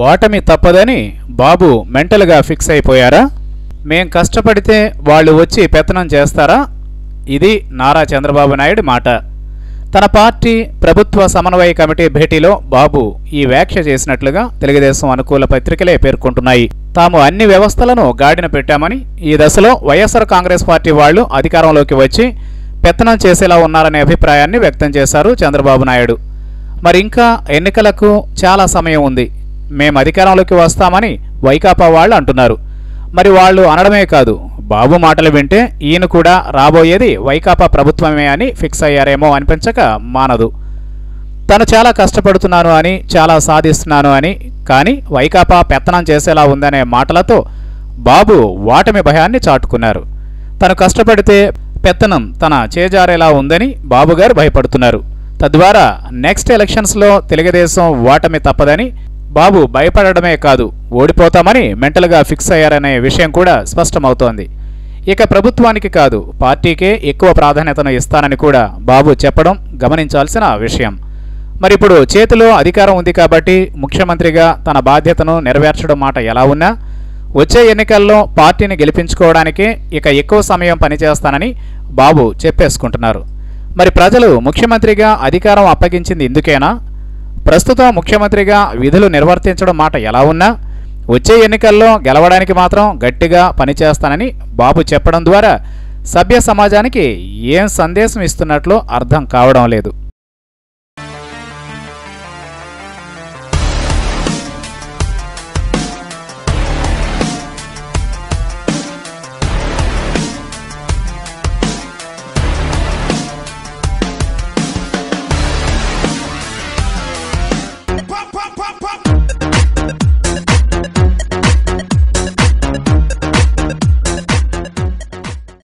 ఓటమి తప్పదని బాబు మెంటల్గా ఫిక్స్ అయిపోయారా? మేం కష్టపడితే వాళ్ళు వచ్చి పెత్తనం చేస్తారా? ఇది నారా చంద్రబాబు నాయుడు మాట. తన పార్టీ ప్రభుత్వ సమన్వయ కమిటీ భేటీలో బాబు ఈ వ్యాఖ్య చేసినట్లుగా తెలుగుదేశం అనుకూల పత్రికలే పేర్కొంటున్నాయి. తాము అన్ని వ్యవస్థలను గాడిన పెట్టామని, ఈ దశలో వైఎస్ఆర్ కాంగ్రెస్ పార్టీ వాళ్లు అధికారంలోకి వచ్చి పెత్తనం చేసేలా ఉన్నారనే అభిప్రాయాన్ని వ్యక్తం చేశారు చంద్రబాబు నాయుడు. మరి ఇంకా ఎన్నికలకు చాలా సమయం ఉంది, మేం అధికారంలోకి వస్తామని వైకాపా వాళ్ళు అంటున్నారు. మరి వాళ్ళు అనడమే కాదు, బాబు మాటలు వింటే ఈయన కూడా రాబోయేది వైకాపా ప్రభుత్వమే అని ఫిక్స్ అయ్యారేమో అనిపించక మానదు. తను చాలా కష్టపడుతున్నాను అని, చాలా సాధిస్తున్నాను అని, కానీ వైకాపా పెత్తనం చేసేలా ఉందనే మాటలతో బాబు ఓటమి భయాన్ని చాటుకున్నారు. తను కష్టపడితే పెత్తనం తన చేజారేలా ఉందని బాబుగారు భయపడుతున్నారు. తద్వారా నెక్స్ట్ ఎలక్షన్స్లో తెలుగుదేశం ఓటమి తప్పదని బాబు భయపడడమే కాదు, ఓడిపోతామని మెంటల్గా ఫిక్స్ అయ్యారనే విషయం కూడా స్పష్టమవుతోంది. ఇక ప్రభుత్వానికి కాదు, పార్టీకే ఎక్కువ ప్రాధాన్యతను ఇస్తానని కూడా బాబు చెప్పడం గమనించాల్సిన విషయం. మరిప్పుడు చేతిలో అధికారం ఉంది కాబట్టి ముఖ్యమంత్రిగా తన బాధ్యతను నెరవేర్చడం మాట ఎలా ఉన్నా, వచ్చే ఎన్నికల్లో పార్టీని గెలిపించుకోవడానికే ఇక ఎక్కువ సమయం పనిచేస్తానని బాబు చెప్పేసుకుంటున్నారు. మరి ప్రజలు ముఖ్యమంత్రిగా అధికారం అప్పగించింది ఇందుకేనా? ప్రస్తుతం ముఖ్యమంత్రిగా విధులు నిర్వర్తించడం మాట ఎలా ఉన్నా, వచ్చే ఎన్నికల్లో గెలవడానికి మాత్రం గట్టిగా పనిచేస్తానని బాబు చెప్పడం ద్వారా సభ్య సమాజానికి ఏం సందేశం ఇస్తున్నట్లు అర్థం కావడం లేదు.